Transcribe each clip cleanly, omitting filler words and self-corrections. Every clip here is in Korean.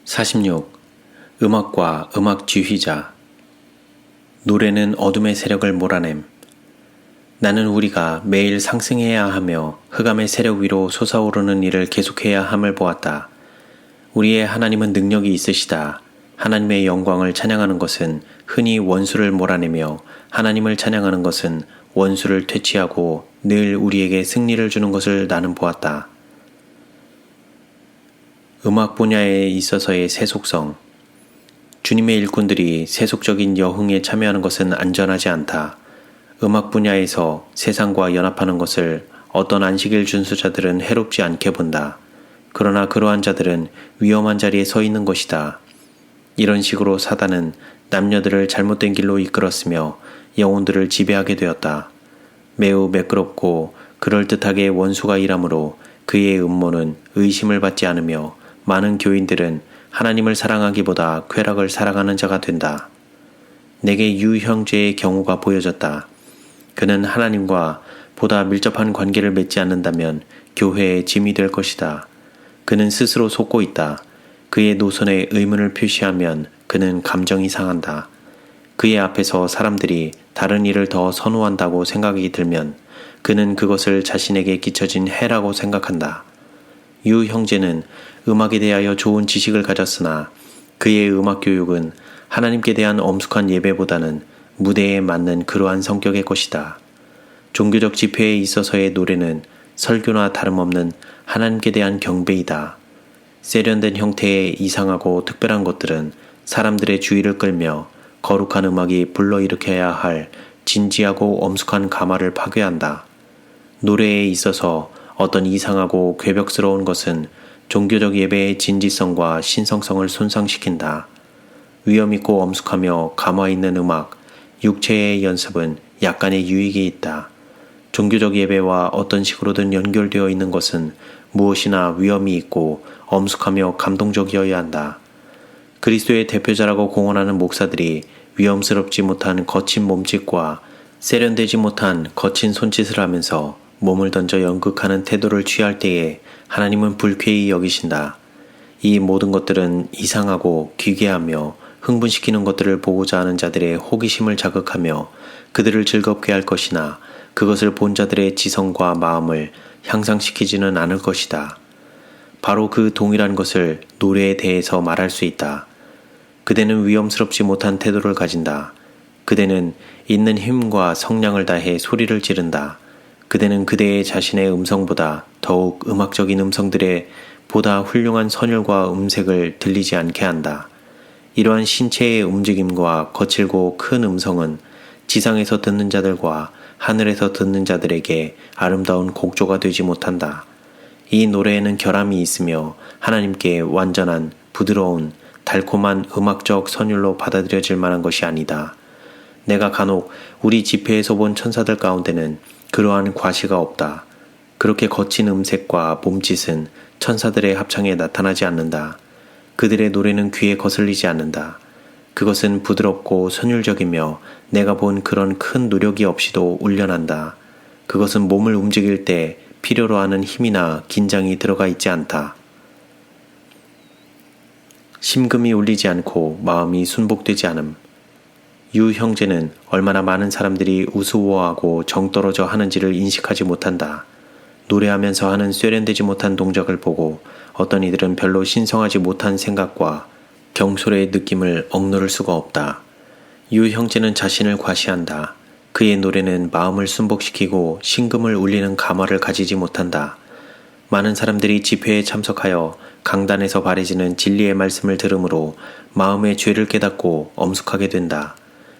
46. 음악과 음악 지휘자. 노래는 어둠의 세력을 몰아냄. 나는 우리가 매일 상승해야 하며 흑암의 세력 위로 솟아오르는 일을 계속해야 함을 보았다. 우리의 하나님은 능력이 있으시다. 하나님의 영광을 찬양하는 것은 흔히 원수를 몰아내며 하나님을 찬양하는 것은 원수를 퇴치하고 늘 우리에게 승리를 주는 것을 나는 보았다. 음악 분야에 있어서의 세속성. 주님의 일꾼들이 세속적인 여흥에 참여하는 것은 안전하지 않다. 음악 분야에서 세상과 연합하는 것을 어떤 안식일 준수자들은 해롭지 않게 본다. 그러나 그러한 자들은 위험한 자리에 서 있는 것이다. 이런 식으로 사단은 남녀들을 잘못된 길로 이끌었으며 영혼들을 지배하게 되었다. 매우 매끄럽고 그럴듯하게 원수가 일하므로 그의 음모는 의심을 받지 않으며 많은 교인들은 하나님을 사랑하기보다 쾌락을 사랑하는 자가 된다. 내게 유 형제의 경우가 보여졌다. 그는 하나님과 보다 밀접한 관계를 맺지 않는다면 교회의 짐이 될 것이다. 그는 스스로 속고 있다. 그의 노선에 의문을 표시하면 그는 감정이 상한다. 그의 앞에서 사람들이 다른 일을 더 선호한다고 생각이 들면 그는 그것을 자신에게 끼쳐진 해라고 생각한다. 유 형제는 음악에 대하여 좋은 지식을 가졌으나 그의 음악 교육은 하나님께 대한 엄숙한 예배보다는 무대에 맞는 그러한 성격의 것이다. 종교적 집회에 있어서의 노래는 설교나 다름없는 하나님께 대한 경배이다. 세련된 형태의 이상하고 특별한 것들은 사람들의 주의를 끌며 거룩한 음악이 불러일으켜야 할 진지하고 엄숙한 가마를 파괴한다. 노래에 있어서 어떤 이상하고 궤벽스러운 것은 종교적 예배의 진지성과 신성성을 손상시킨다. 위험있고 엄숙하며 감화있는 음악, 육체의 연습은 약간의 유익이 있다. 종교적 예배와 어떤 식으로든 연결되어 있는 것은 무엇이나 위험이 있고 엄숙하며 감동적이어야 한다. 그리스도의 대표자라고 공언하는 목사들이 위험스럽지 못한 거친 몸짓과 세련되지 못한 거친 손짓을 하면서 몸을 던져 연극하는 태도를 취할 때에 하나님은 불쾌히 여기신다. 이 모든 것들은 이상하고 기괴하며 흥분시키는 것들을 보고자 하는 자들의 호기심을 자극하며 그들을 즐겁게 할 것이나 그것을 본 자들의 지성과 마음을 향상시키지는 않을 것이다. 바로 그 동일한 것을 노래에 대해서 말할 수 있다. 그대는 위험스럽지 못한 태도를 가진다. 그대는 있는 힘과 성량을 다해 소리를 지른다. 그대는 그대의 자신의 음성보다 더욱 음악적인 음성들의 보다 훌륭한 선율과 음색을 들리지 않게 한다. 이러한 신체의 움직임과 거칠고 큰 음성은 지상에서 듣는 자들과 하늘에서 듣는 자들에게 아름다운 곡조가 되지 못한다. 이 노래에는 결함이 있으며 하나님께 완전한, 부드러운, 달콤한 음악적 선율로 받아들여질 만한 것이 아니다. 내가 간혹 우리 집회에서 본 천사들 가운데는 그러한 과시가 없다. 그렇게 거친 음색과 몸짓은 천사들의 합창에 나타나지 않는다. 그들의 노래는 귀에 거슬리지 않는다. 그것은 부드럽고 선율적이며 내가 본 그런 큰 노력이 없이도 울려난다. 그것은 몸을 움직일 때 필요로 하는 힘이나 긴장이 들어가 있지 않다. 심금이 울리지 않고 마음이 순복되지 않음. 유 형제는 얼마나 많은 사람들이 우스워하고 정떨어져 하는지를 인식하지 못한다. 노래하면서 하는 쇠련되지 못한 동작을 보고 어떤 이들은 별로 신성하지 못한 생각과 경솔의 느낌을 억누를 수가 없다. 유 형제는 자신을 과시한다. 그의 노래는 마음을 순복시키고 심금을 울리는 감화를 가지지 못한다. 많은 사람들이 집회에 참석하여 강단에서 발해지는 진리의 말씀을 들으므로 마음의 죄를 깨닫고 엄숙하게 된다.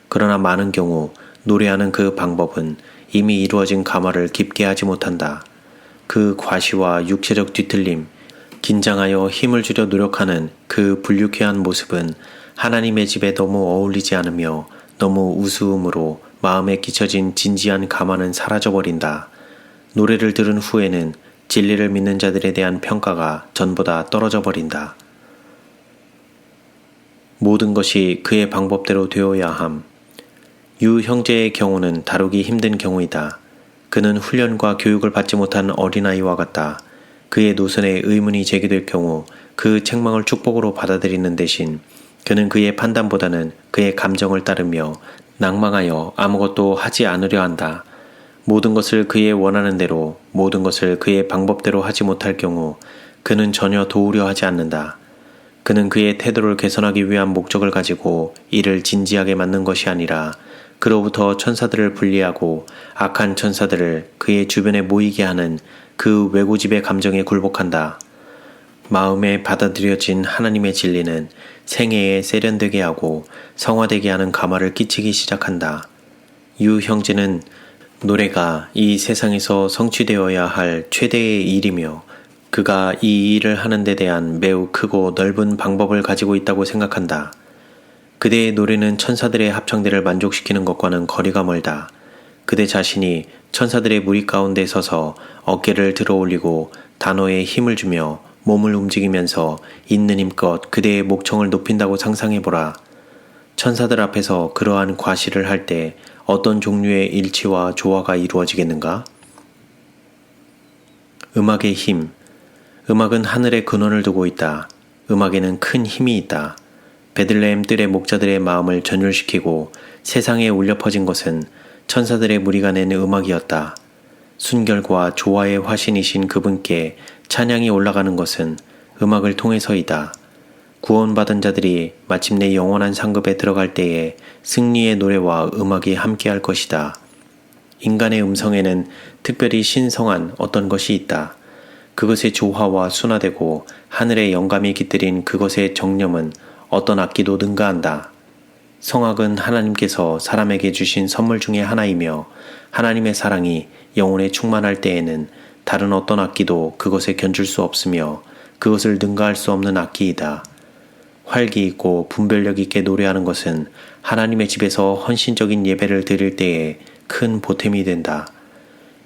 그러나 많은 경우 노래하는 그 방법은 이미 이루어진 감화를 깊게 하지 못한다. 그 과시와 육체적 뒤틀림, 긴장하여 힘을 주려 노력하는 그 불유쾌한 모습은 하나님의 집에 너무 어울리지 않으며 너무 우스움으로 마음에 끼쳐진 진지한 감화는 사라져버린다. 노래를 들은 후에는 진리를 믿는 자들에 대한 평가가 전보다 떨어져 버린다. 모든 것이 그의 방법대로 되어야 함. 유 형제의 경우는 다루기 힘든 경우이다. 그는 훈련과 교육을 받지 못한 어린아이와 같다. 그의 노선에 의문이 제기될 경우 그 책망을 축복으로 받아들이는 대신 그는 그의 판단보다는 그의 감정을 따르며 낭망하여 아무것도 하지 않으려 한다. 모든 것을 그의 원하는 대로, 모든 것을 그의 방법대로 하지 못할 경우 그는 전혀 도우려 하지 않는다. 그는 그의 태도를 개선하기 위한 목적을 가지고 이를 진지하게 맞는 것이 아니라 그로부터 천사들을 분리하고 악한 천사들을 그의 주변에 모이게 하는 그 외고집의 감정에 굴복한다. 마음에 받아들여진 하나님의 진리는 생애에 세련되게 하고 성화되게 하는 감화를 끼치기 시작한다. 유 형제는 노래가 이 세상에서 성취되어야 할 최대의 일이며 그가 이 일을 하는 데 대한 매우 크고 넓은 방법을 가지고 있다고 생각한다. 그대의 노래는 천사들의 합창대를 만족시키는 것과는 거리가 멀다. 그대 자신이 천사들의 무리 가운데 서서 어깨를 들어 올리고 단어에 힘을 주며 몸을 움직이면서 있는 힘껏 그대의 목청을 높인다고 상상해보라. 천사들 앞에서 그러한 과시를 할 때 어떤 종류의 일치와 조화가 이루어지겠는가? 음악의 힘. 음악은 하늘에 근원을 두고 있다. 음악에는 큰 힘이 있다. 베들레헴 뜰의 목자들의 마음을 전율시키고 세상에 울려 퍼진 것은 천사들의 무리가 낸 음악이었다. 순결과 조화의 화신이신 그분께 찬양이 올라가는 것은 음악을 통해서이다. 구원받은 자들이 마침내 영원한 상급에 들어갈 때에 승리의 노래와 음악이 함께할 것이다. 인간의 음성에는 특별히 신성한 어떤 것이 있다. 그것의 조화와 순화되고 하늘의 영감이 깃들인 그것의 정념은 어떤 악기도 능가한다. 성악은 하나님께서 사람에게 주신 선물 중의 하나이며 하나님의 사랑이 영혼에 충만할 때에는 다른 어떤 악기도 그것에 견줄 수 없으며 그것을 능가할 수 없는 악기이다. 활기 있고 분별력 있게 노래하는 것은 하나님의 집에서 헌신적인 예배를 드릴 때에 큰 보탬이 된다.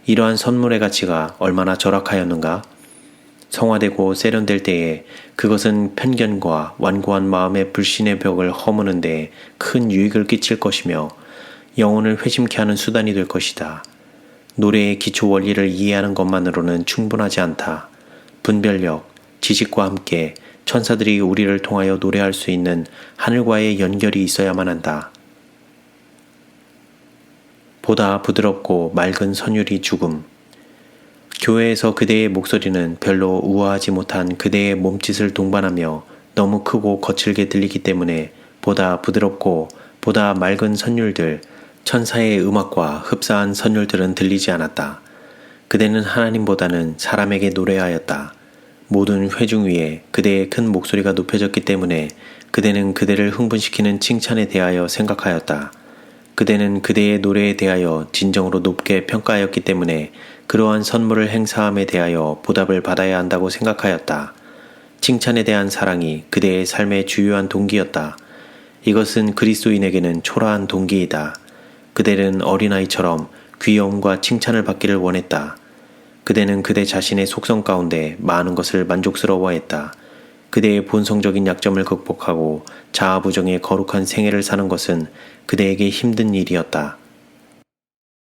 이러한 선물의 가치가 얼마나 절약하였는가? 성화되고 세련될 때에 그것은 편견과 완고한 마음의 불신의 벽을 허무는 데 큰 유익을 끼칠 것이며 영혼을 회심케 하는 수단이 될 것이다. 노래의 기초 원리를 이해하는 것만으로는 충분하지 않다. 분별력, 지식과 함께 천사들이 우리를 통하여 노래할 수 있는 하늘과의 연결이 있어야만 한다. 보다 부드럽고 맑은 선율이 죽음. 교회에서 그대의 목소리는 별로 우아하지 못한 그대의 몸짓을 동반하며 너무 크고 거칠게 들리기 때문에 보다 부드럽고 보다 맑은 선율들, 천사의 음악과 흡사한 선율들은 들리지 않았다. 그대는 하나님보다는 사람에게 노래하였다. 모든 회중 위에 그대의 큰 목소리가 높여졌기 때문에 그대는 그대를 흥분시키는 칭찬에 대하여 생각하였다. 그대는 그대의 노래에 대하여 진정으로 높게 평가하였기 때문에 그러한 선물을 행사함에 대하여 보답을 받아야 한다고 생각하였다. 칭찬에 대한 사랑이 그대의 삶의 주요한 동기였다. 이것은 그리스도인에게는 초라한 동기이다. 그대는 어린아이처럼 귀여움과 칭찬을 받기를 원했다. 그대는 그대 자신의 속성 가운데 많은 것을 만족스러워했다. 그대의 본성적인 약점을 극복하고 자아부정의 거룩한 생애를 사는 것은 그대에게 힘든 일이었다.